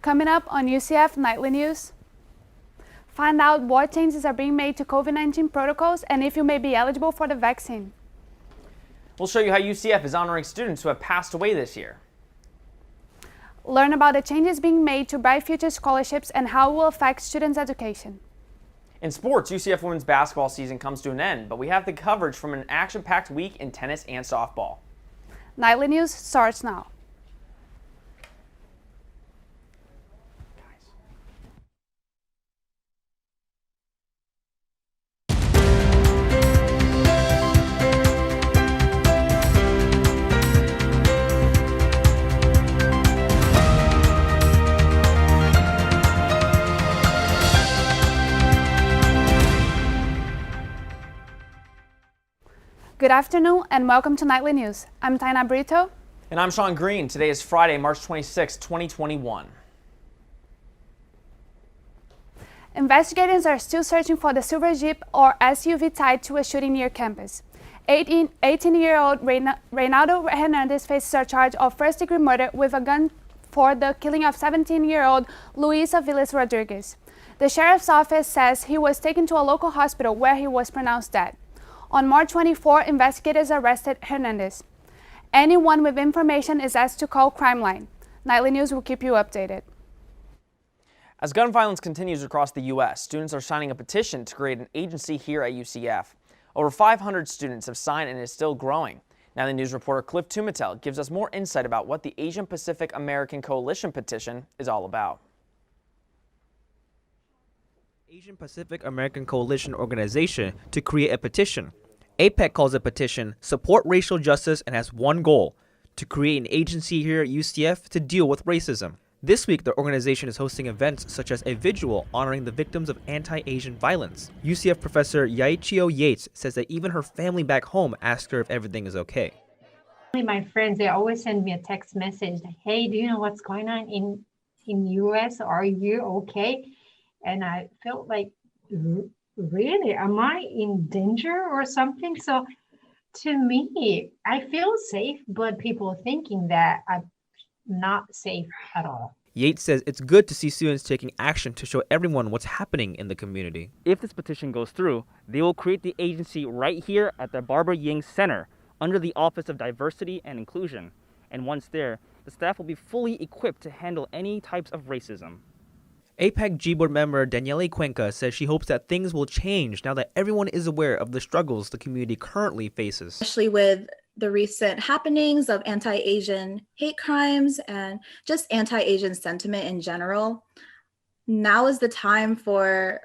Coming up on UCF Nightly News, find out what changes are being made to COVID-19 protocols and if you may be eligible for the vaccine. We'll show you how UCF is honoring students who have passed away this year. Learn about the changes being made to Bright Future scholarships and how it will affect students' education. In sports, UCF women's basketball season comes to an end, but we have the coverage from an action-packed week in tennis and softball. Nightly News starts now. Good afternoon and welcome to Nightly News. I'm Tanya Brito. And I'm Sean Green. Today is Friday, March 26, 2021. Investigators are still searching for the silver Jeep or SUV tied to a shooting near campus. 18-year-old Reynaldo Hernandez faces a charge of first-degree murder with a gun for the killing of 17-year-old Luisa Vilas Rodriguez. The sheriff's office says he was taken to a local hospital where he was pronounced dead. On March 24, investigators arrested Hernandez. Anyone with information is asked to call Crime Line. Nightly News will keep you updated. As gun violence continues across the U.S., students are signing a petition to create an agency here at UCF. Over 500 students have signed and is still growing. Nightly News reporter Cliff Tumatel gives us more insight about what the Asian Pacific American Coalition petition is all about. Asian Pacific American Coalition organization to create a petition. APEC calls the petition Support Racial Justice and has one goal, to create an agency here at UCF to deal with racism. This week, the organization is hosting events such as a vigil honoring the victims of anti-Asian violence. UCF professor Yaichio Yates says that even her family back home asked her if everything is okay. My friends, they always send me a text message, hey, do you know what's going on in US? Are you okay? And I felt like, really, am I in danger or something? So to me, I feel safe, but people thinking that I'm not safe at all. Yates says it's good to see students taking action to show everyone what's happening in the community. If this petition goes through, they will create the agency right here at the Barbara Ying Center under the Office of Diversity and Inclusion. And once there, the staff will be fully equipped to handle any types of racism. APEC G-Board member Daniele Cuenca says she hopes that things will change now that everyone is aware of the struggles the community currently faces. Especially with the recent happenings of anti-Asian hate crimes and just anti-Asian sentiment in general, now is the time for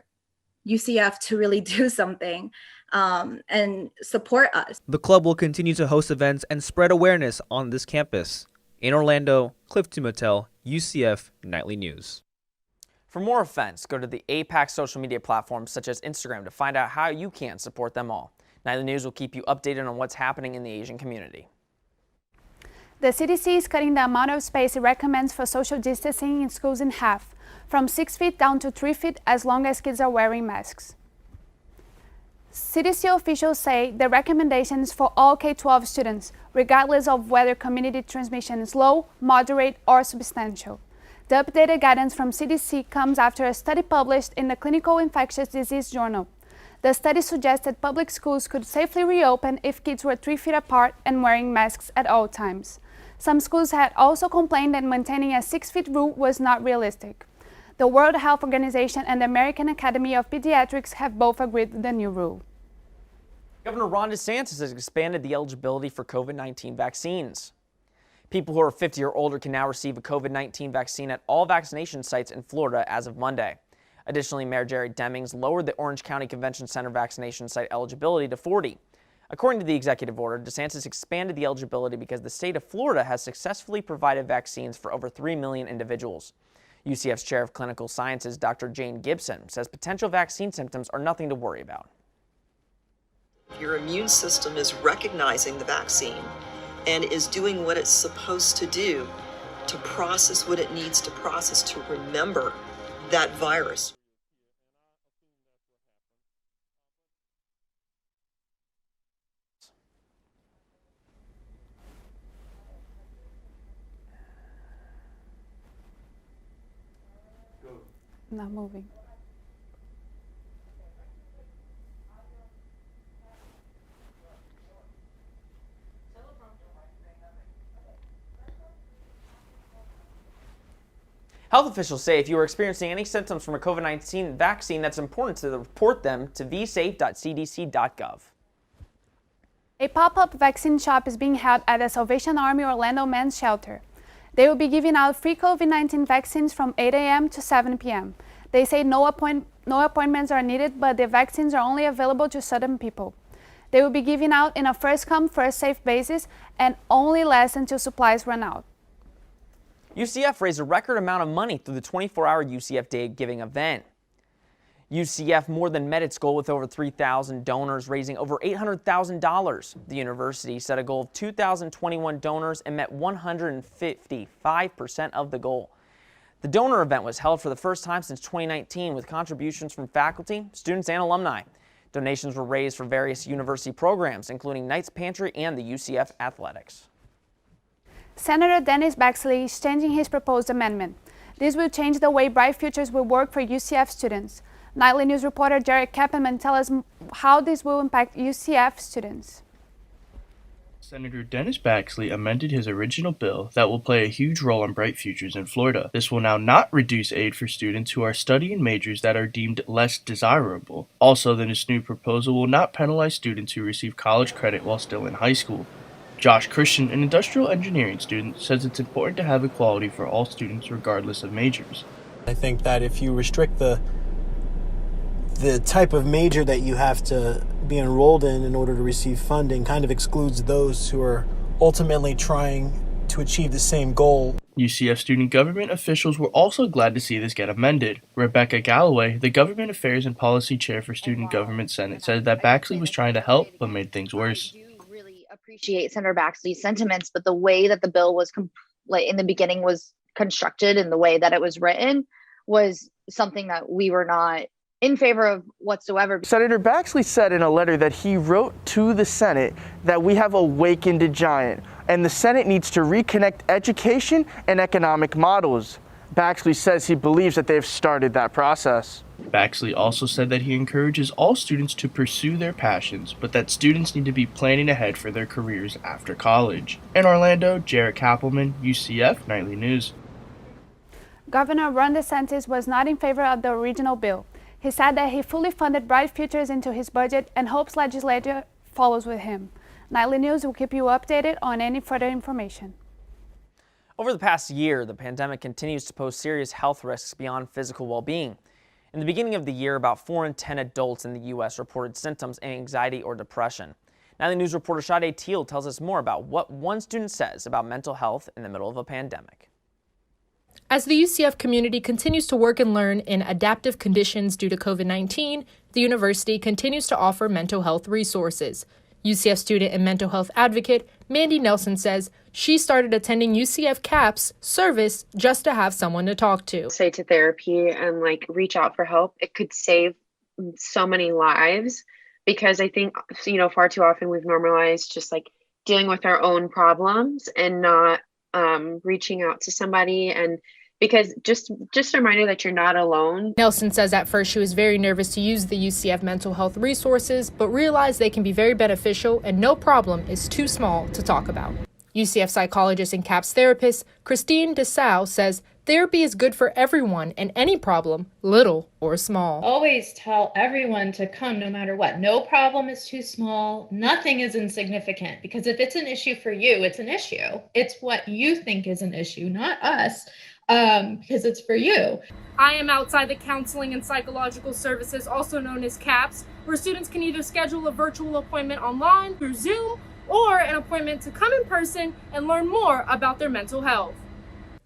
UCF to really do something and support us. The club will continue to host events and spread awareness on this campus. In Orlando, Cliff Tumatel, UCF Nightly News. For more events, go to the APAC social media platforms such as Instagram to find out how you can support them all. Nightly News will keep you updated on what's happening in the Asian community. The CDC is cutting the amount of space it recommends for social distancing in schools in half, from 6 feet down to 3 feet as long as kids are wearing masks. CDC officials say the recommendation is for all K-12 students, regardless of whether community transmission is low, moderate, or substantial. The updated guidance from CDC comes after a study published in the Clinical Infectious Disease Journal. The study suggested public schools could safely reopen if kids were 3 feet apart and wearing masks at all times. Some schools had also complained that maintaining a 6-feet rule was not realistic. The World Health Organization and the American Academy of Pediatrics have both agreed with the new rule. Governor Ron DeSantis has expanded the eligibility for COVID-19 vaccines. People who are 50 or older can now receive a COVID-19 vaccine at all vaccination sites in Florida as of Monday. Additionally, Mayor Jerry Demings lowered the Orange County Convention Center vaccination site eligibility to 40. According to the executive order, DeSantis expanded the eligibility because the state of Florida has successfully provided vaccines for over 3 million individuals. UCF's Chair of Clinical Sciences, Dr. Jane Gibson, says potential vaccine symptoms are nothing to worry about. Your immune system is recognizing the vaccine and is doing what it's supposed to do to process what it needs to process to remember that virus. Not moving. Health officials say if you are experiencing any symptoms from a COVID-19 vaccine, that's important to report them to vsafe.cdc.gov. A pop-up vaccine shop is being held at the Salvation Army Orlando Men's Shelter. They will be giving out free COVID-19 vaccines from 8 a.m. to 7 p.m. They say no appointments are needed, but the vaccines are only available to certain people. They will be giving out in a first-come, first-served basis and only last until supplies run out. UCF raised a record amount of money through the 24-hour UCF Day Giving event. UCF more than met its goal with over 3,000 donors, raising over $800,000. The university set a goal of 2,021 donors and met 155% of the goal. The donor event was held for the first time since 2019 with contributions from faculty, students, and alumni. Donations were raised for various university programs, including Knights Pantry and the UCF Athletics. Senator Dennis Baxley is changing his proposed amendment. This will change the way Bright Futures will work for UCF students. Nightly News reporter Jared Kappenman tells us how this will impact UCF students. Senator Dennis Baxley amended his original bill that will play a huge role in Bright Futures in Florida. This will now not reduce aid for students who are studying majors that are deemed less desirable. Also, this new proposal will not penalize students who receive college credit while still in high school. Josh Christian, an industrial engineering student, says it's important to have equality for all students regardless of majors. I think that if you restrict the type of major that you have to be enrolled in order to receive funding, kind of excludes those who are ultimately trying to achieve the same goal. UCF student government officials were also glad to see this get amended. Rebecca Galloway, the Government Affairs and Policy Chair for Student Government Senate, said that Baxley was trying to help but made things worse. Appreciate Senator Baxley's sentiments, but the way that the bill was in the beginning was constructed and the way that it was written was something that we were not in favor of whatsoever. Senator Baxley said in a letter that he wrote to the Senate that we have awakened a giant and the Senate needs to reconnect education and economic models. Baxley says he believes that they've started that process. Baxley also said that he encourages all students to pursue their passions, but that students need to be planning ahead for their careers after college. In Orlando, Jared Kappelman, UCF Nightly News. Governor Ron DeSantis was not in favor of the original bill. He said that he fully funded Bright Futures into his budget and hopes legislature follows with him. Nightly News will keep you updated on any further information. Over the past year, the pandemic continues to pose serious health risks beyond physical well-being. In the beginning of the year, about 4 in 10 adults in the U.S. reported symptoms of anxiety or depression. Nightly News reporter Sade Teel tells us more about what one student says about mental health in the middle of a pandemic. As the UCF community continues to work and learn in adaptive conditions due to COVID-19, the university continues to offer mental health resources. UCF student and mental health advocate Mandy Nelson says she started attending UCF CAPS service just to have someone to talk to. Say to therapy and reach out for help. It could save so many lives because I think, far too often we've normalized just dealing with our own problems and not reaching out to somebody, and because just a reminder that you're not alone. Nelson says at first she was very nervous to use the UCF mental health resources, but realized they can be very beneficial and no problem is too small to talk about. UCF psychologist and CAPS therapist Christine DeSalle says therapy is good for everyone and any problem, little or small. Always tell everyone to come no matter what. No problem is too small. Nothing is insignificant, because if it's an issue for you, it's an issue. It's what you think is an issue, not us, because it's for you. I am outside the Counseling and Psychological Services, also known as CAPS, where students can either schedule a virtual appointment online through Zoom or an appointment to come in person and learn more about their mental health.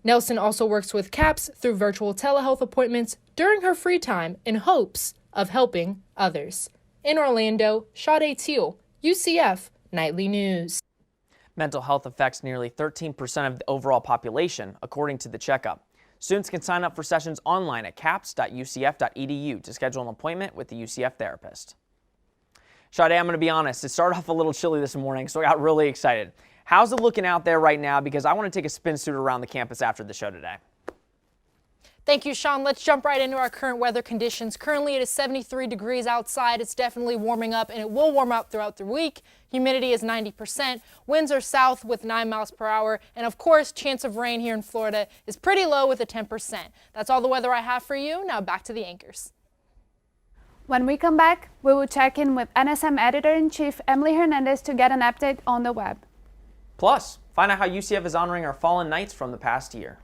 Nelson also works with CAPS through virtual telehealth appointments during her free time in hopes of helping others. In Orlando, Sade Teel, UCF Nightly News. Mental health affects nearly 13% of the overall population, according to the checkup. Students can sign up for sessions online at caps.ucf.edu to schedule an appointment with the UCF therapist. Sade, I'm going to be honest, it started off a little chilly this morning, so I got really excited. How's it looking out there right now? Because I want to take a spin suit around the campus after the show today. Thank you, Sean. Let's jump right into our current weather conditions. Currently, it is 73 degrees outside. It's definitely warming up, and it will warm up throughout the week. Humidity is 90%. Winds are south with 9 miles per hour. And of course, chance of rain here in Florida is pretty low with a 10%. That's all the weather I have for you. Now back to the anchors. When we come back, we will check in with NSM Editor-in-Chief Emily Hernandez to get an update on the web. Plus, find out how UCF is honoring our fallen knights from the past year.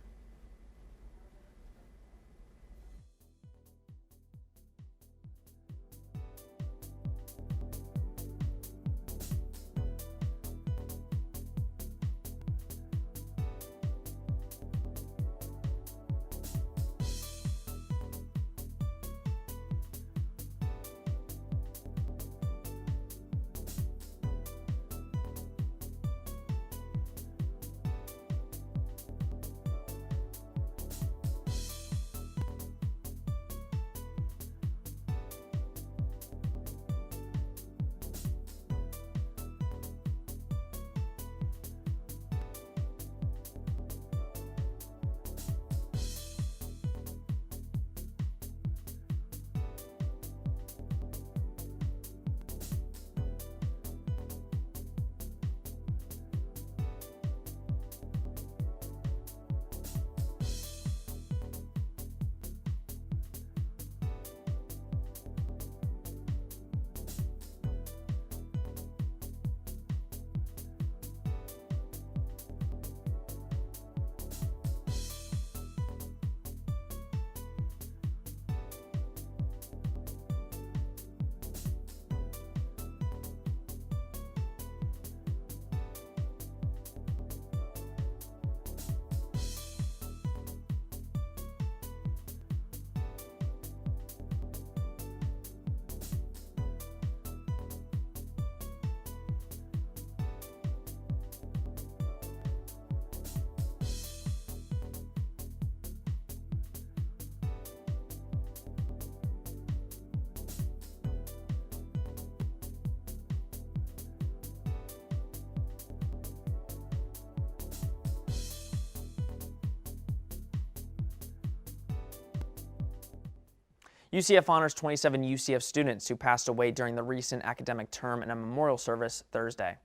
UCF honors 27 UCF students who passed away during the recent academic term in a memorial service Thursday.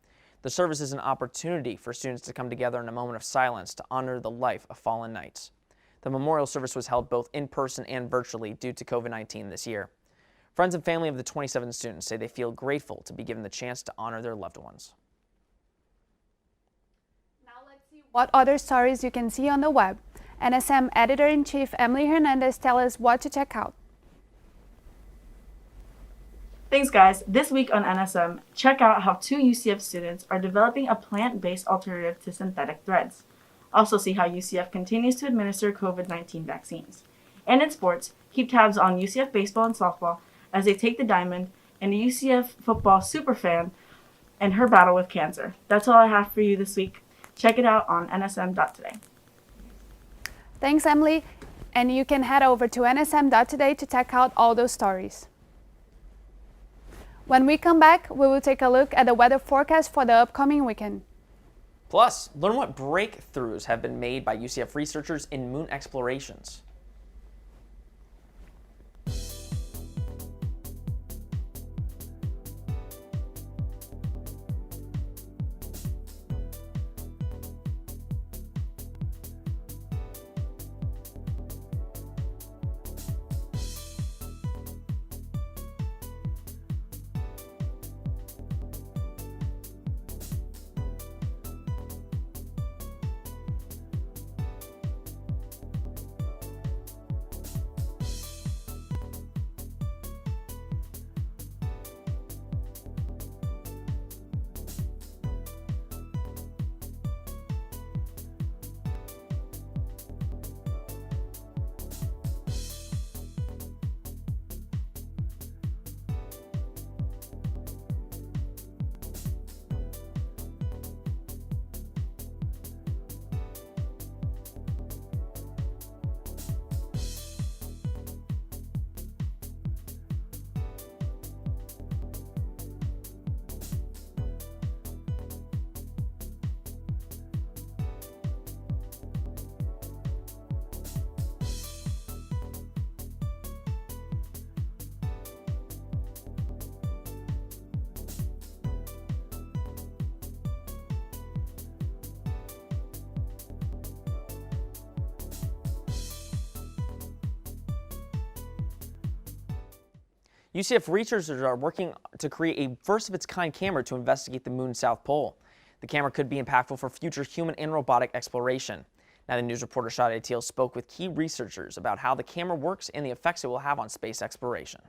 The service is an opportunity for students to come together in a moment of silence to honor the life of fallen knights. The memorial service was held both in person and virtually due to COVID-19 this year. Friends and family of the 27 students say they feel grateful to be given the chance to honor their loved ones. Now let's see what other stories you can see on the web. NSM Editor-in-Chief Emily Hernandez tells us what to check out. Thanks, guys. This week on NSM, check out how 2 UCF students are developing a plant-based alternative to synthetic threads. Also see how UCF continues to administer COVID-19 vaccines. And in sports, keep tabs on UCF baseball and softball as they take the diamond, and the UCF football superfan and her battle with cancer. That's all I have for you this week. Check it out on nsm.today. Thanks, Emily. And you can head over to nsm.today to check out all those stories. When we come back, we will take a look at the weather forecast for the upcoming weekend. Plus, learn what breakthroughs have been made by UCF researchers in moon explorations. UCF researchers are working to create a first-of-its-kind camera to investigate the moon's south pole. The camera could be impactful for future human and robotic exploration. Nightly News reporter Sade Teel spoke with key researchers about how the camera works and the effects it will have on space exploration.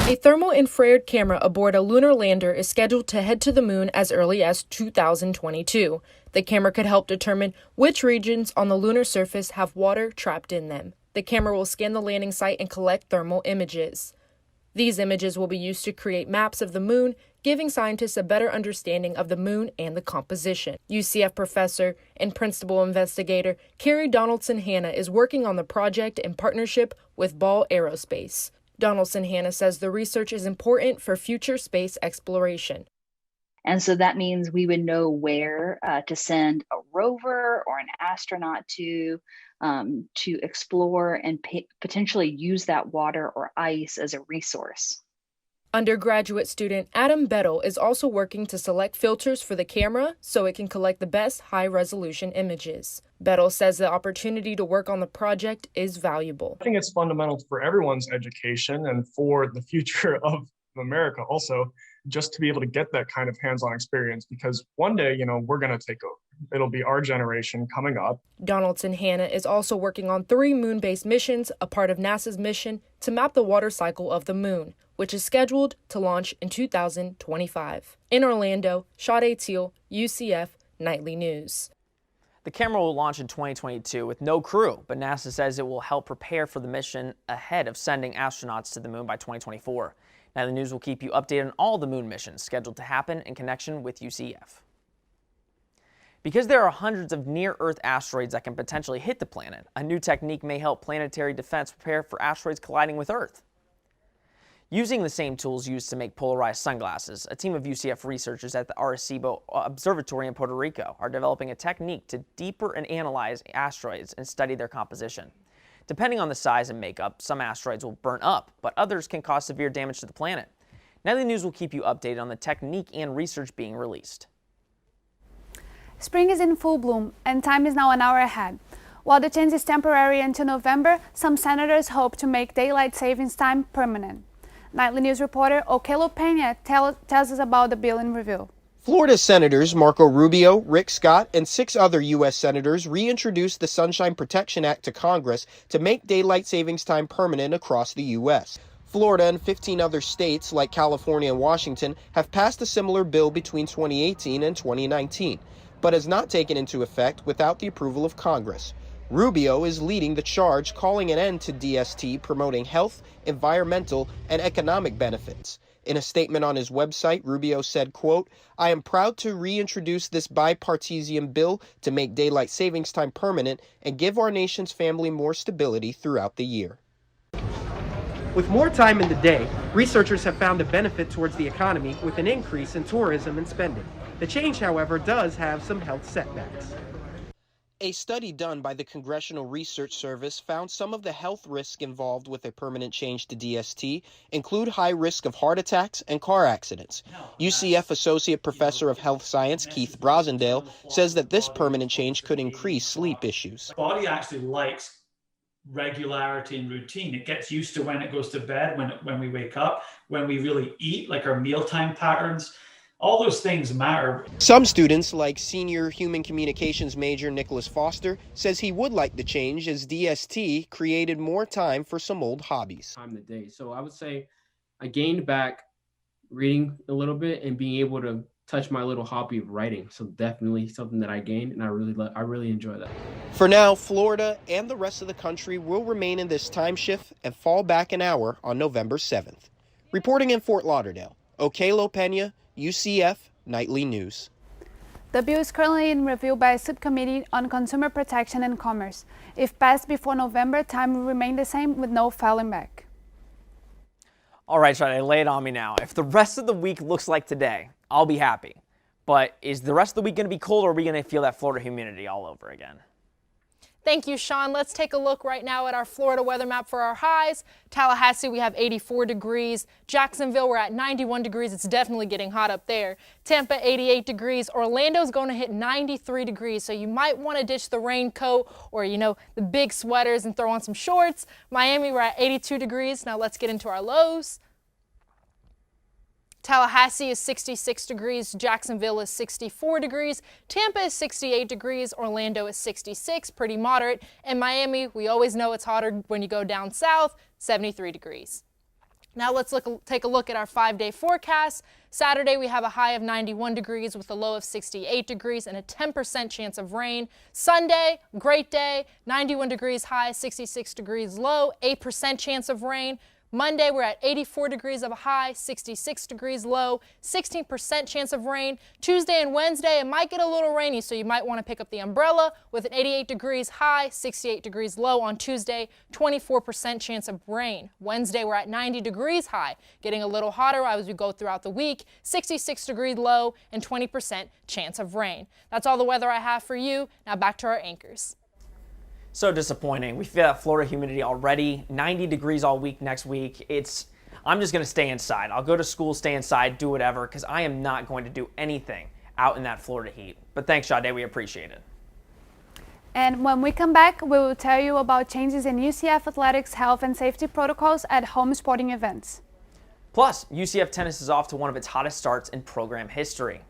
A thermal infrared camera aboard a lunar lander is scheduled to head to the moon as early as 2022. The camera could help determine which regions on the lunar surface have water trapped in them. The camera will scan the landing site and collect thermal images. These images will be used to create maps of the moon, giving scientists a better understanding of the moon and the composition. UCF professor and principal investigator Carrie Donaldson-Hanna is working on the project in partnership with Ball Aerospace. Donaldson-Hanna says the research is important for future space exploration. And so that means we would know where to send a rover or an astronaut to explore and potentially use that water or ice as a resource. Undergraduate student Adam Bettel is also working to select filters for the camera so it can collect the best high-resolution images. Bettel says the opportunity to work on the project is valuable. I think it's fundamental for everyone's education and for the future of America also, just to be able to get that kind of hands-on experience, because one day, we're going to take over. It'll be our generation coming up. Donaldson-Hanna is also working on 3 moon-based missions, a part of NASA's mission to map the water cycle of the moon, which is scheduled to launch in 2025. In Orlando, Sade Teel, UCF Nightly News. The camera will launch in 2022 with no crew, but NASA says it will help prepare for the mission ahead of sending astronauts to the moon by 2024. Nightly News will keep you updated on all the moon missions scheduled to happen in connection with UCF. Because there are hundreds of near-Earth asteroids that can potentially hit the planet, a new technique may help planetary defense prepare for asteroids colliding with Earth. Using the same tools used to make polarized sunglasses, a team of UCF researchers at the Arecibo Observatory in Puerto Rico are developing a technique to deeper and analyze asteroids and study their composition. Depending on the size and makeup, some asteroids will burn up, but others can cause severe damage to the planet. Nightly News will keep you updated on the technique and research being released. Spring is in full bloom, and time is now an hour ahead. While the change is temporary until November, some senators hope to make daylight savings time permanent. Nightly News reporter Okelo Pena tells us about the bill in review. Florida Senators Marco Rubio, Rick Scott, and 6 other U.S. senators reintroduced the Sunshine Protection Act to Congress to make daylight savings time permanent across the U.S. Florida and 15 other states, like California and Washington, have passed a similar bill between 2018 and 2019, but has not taken into effect without the approval of Congress. Rubio is leading the charge, calling an end to DST, promoting health, environmental, and economic benefits. In a statement on his website, Rubio said, quote, "I am proud to reintroduce this bipartisan bill to make daylight savings time permanent and give our nation's family more stability throughout the year." With more time in the day, researchers have found a benefit towards the economy with an increase in tourism and spending. The change, however, does have some health setbacks. A study done by the Congressional Research Service found some of the health risks involved with a permanent change to DST include high risk of heart attacks and car accidents. UCF Associate Professor of Health Science Keith Brosendale says that this permanent change could increase sleep issues. The body actually likes regularity and routine. It gets used to when it goes to bed, when we wake up, when we really eat, like our mealtime patterns. All those things matter. Some students, like senior human communications major Nicholas Foster, says he would like the change as DST created more time for some old hobbies. Time of the day. So I would say I gained back reading a little bit and being able to touch my little hobby of writing. So definitely something that I gained, and I really enjoy that. For now, Florida and the rest of the country will remain in this time shift and fall back an hour on November 7th. Reporting in Fort Lauderdale, Okelo Pena, UCF Nightly News. The bill is currently in review by a subcommittee on consumer protection and commerce. If passed before November, time will remain the same with no falling back. All right, Sade, lay it on me now. If the rest of the week looks like today, I'll be happy. But is the rest of the week going to be cold, or are we going to feel that Florida humidity all over again? Thank you, Sean. Let's take a look right now at our Florida weather map for our highs. Tallahassee, we have 84 degrees. Jacksonville, we're at 91 degrees. It's definitely getting hot up there. Tampa, 88 degrees. Orlando's going to hit 93 degrees, so you might want to ditch the raincoat or, the big sweaters and throw on some shorts. Miami, we're at 82 degrees. Now let's get into our lows. Tallahassee is 66 degrees, Jacksonville is 64 degrees, Tampa is 68 degrees, Orlando is 66, pretty moderate, and Miami, we always know it's hotter when you go down south, 73 degrees. Now let's take a look at our 5-day forecast. Saturday we have a high of 91 degrees with a low of 68 degrees and a 10% chance of rain. Sunday, great day, 91 degrees high, 66 degrees low, 8% chance of rain. Monday, we're at 84 degrees of a high, 66 degrees low, 16% chance of rain. Tuesday and Wednesday, it might get a little rainy, so you might want to pick up the umbrella with an 88 degrees high, 68 degrees low on Tuesday, 24% chance of rain. Wednesday, we're at 90 degrees high, getting a little hotter as we go throughout the week, 66 degrees low, and 20% chance of rain. That's all the weather I have for you. Now back to our anchors. So disappointing. We feel that Florida humidity already, 90 degrees all week next week. I'm just going to stay inside. I'll go to school, stay inside, do whatever, because I am not going to do anything out in that Florida heat. But thanks, Sade. We appreciate it. And when we come back, we will tell you about changes in UCF athletics health and safety protocols at home sporting events. Plus, UCF tennis is off to one of its hottest starts in program history.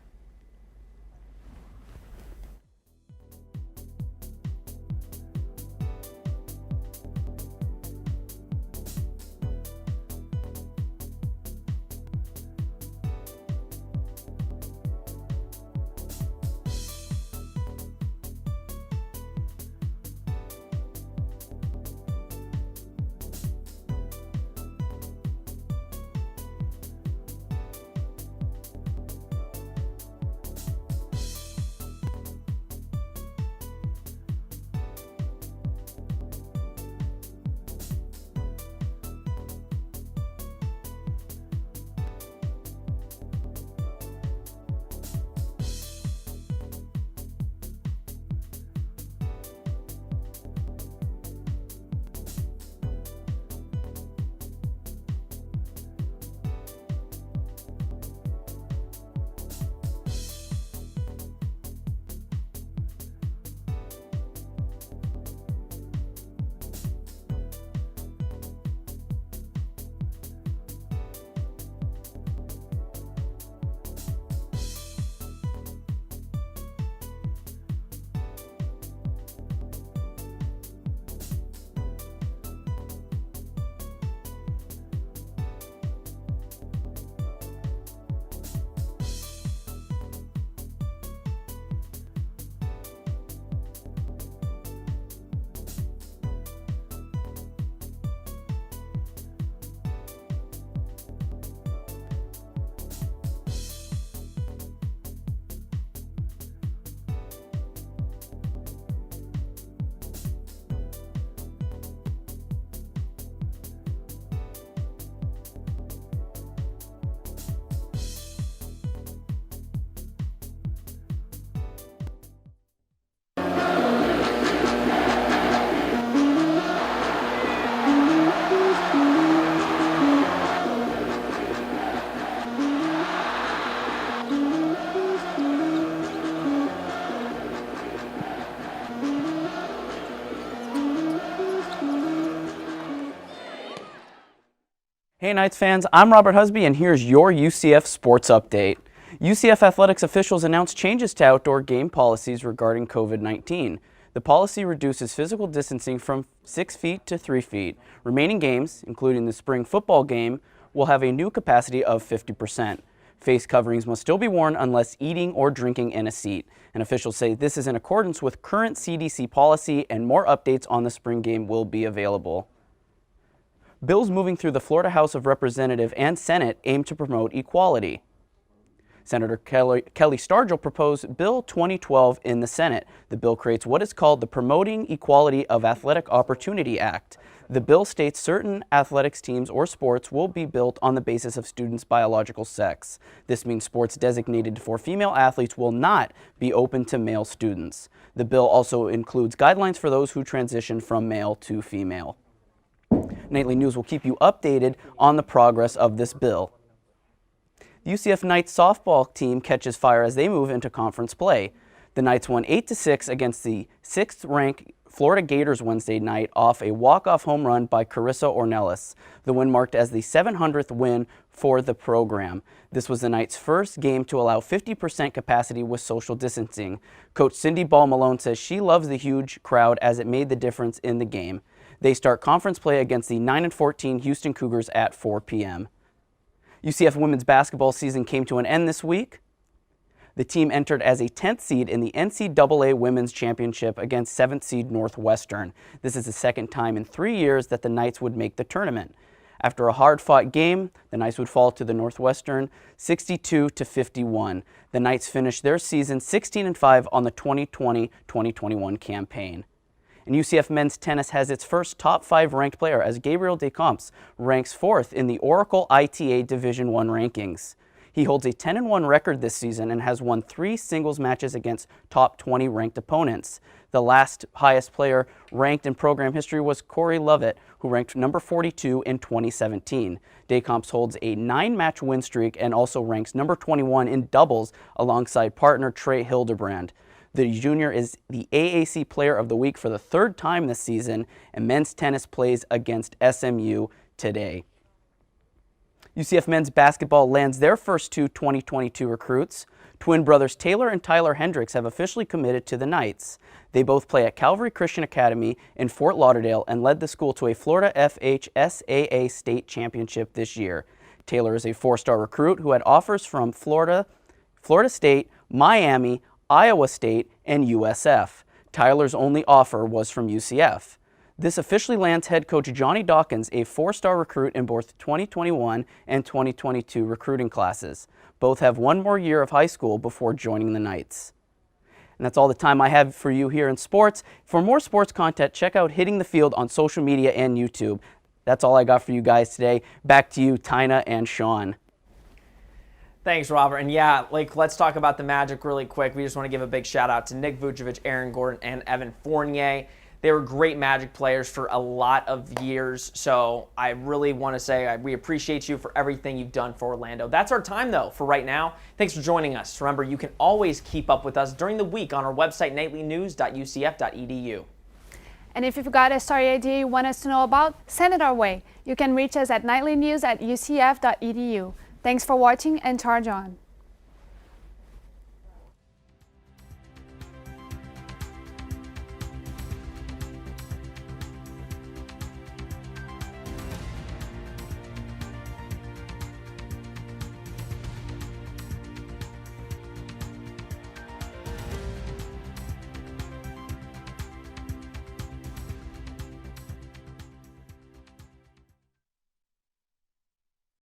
Hey Knights fans, I'm Robert Husby and here's your UCF Sports Update. UCF athletics officials announced changes to outdoor game policies regarding COVID-19. The policy reduces physical distancing from 6 feet to 3 feet. Remaining games, including the spring football game, will have a new capacity of 50%. Face coverings must still be worn unless eating or drinking in a seat. And officials say this is in accordance with current CDC policy and more updates on the spring game will be available. Bills moving through the Florida House of Representatives and Senate aim to promote equality. Senator Kelly Stargell proposed Bill 2012 in the Senate. The bill creates what is called the Promoting Equality of Athletic Opportunity Act. The bill states certain athletics teams or sports will be built on the basis of students' biological sex. This means sports designated for female athletes will not be open to male students. The bill also includes guidelines for those who transition from male to female. Nightly News will keep you updated on the progress of this bill. The UCF Knights softball team catches fire as they move into conference play. The Knights won 8-6 against the 6th-ranked Florida Gators Wednesday night off a walk-off home run by Carissa Ornelas. The win marked as the 700th win for the program. This was the Knights' first game to allow 50% capacity with social distancing. Coach Cindy Ball Malone says she loves the huge crowd as it made the difference in the game. They start conference play against the 9-14 Houston Cougars at 4 p.m. UCF women's basketball season came to an end this week. The team entered as a 10th seed in the NCAA Women's Championship against 7th seed Northwestern. This is the second time in 3 years that the Knights would make the tournament. After a hard-fought game, the Knights would fall to the Northwestern 62-51. The Knights finished their season 16-5 on the 2020-2021 campaign. And UCF men's tennis has its first top 5 ranked player as Gabriel Descamps ranks 4th in the Oracle ITA Division I rankings. He holds a 10-1 record this season and has won 3 singles matches against top 20 ranked opponents. The last highest player ranked in program history was Corey Lovett, who ranked number 42 in 2017. Descamps holds a 9-match win streak and also ranks number 21 in doubles alongside partner Trey Hildebrand. The junior is the AAC Player of the Week for the 3rd time this season, and men's tennis plays against SMU today. UCF men's basketball lands their first 2 2022 recruits. Twin brothers Taylor and Tyler Hendricks have officially committed to the Knights. They both play at Calvary Christian Academy in Fort Lauderdale and led the school to a Florida FHSAA state championship this year. Taylor is a 4-star recruit who had offers from Florida State, Miami, Iowa State, and USF. Tyler's only offer was from UCF. This officially lands head coach Johnny Dawkins a 4-star recruit in both 2021 and 2022 recruiting classes. Both have 1 more year of high school before joining the Knights. And that's all the time I have for you here in sports. For more sports content, check out Hitting the Field on social media and YouTube. That's all I got for you guys today. Back to you, Tanya and Sean. Thanks, Robert. And yeah, let's talk about the Magic really quick. We just want to give a big shout out to Nick Vucevic, Aaron Gordon, and Evan Fournier. They were great Magic players for a lot of years, so I really want to say we appreciate you for everything you've done for Orlando. That's our time, though, for right now. Thanks for joining us. Remember, you can always keep up with us during the week on our website, nightlynews.ucf.edu. And if you've got a story idea you want us to know about, send it our way. You can reach us at nightlynews@ucf.edu. Thanks for watching and charge on.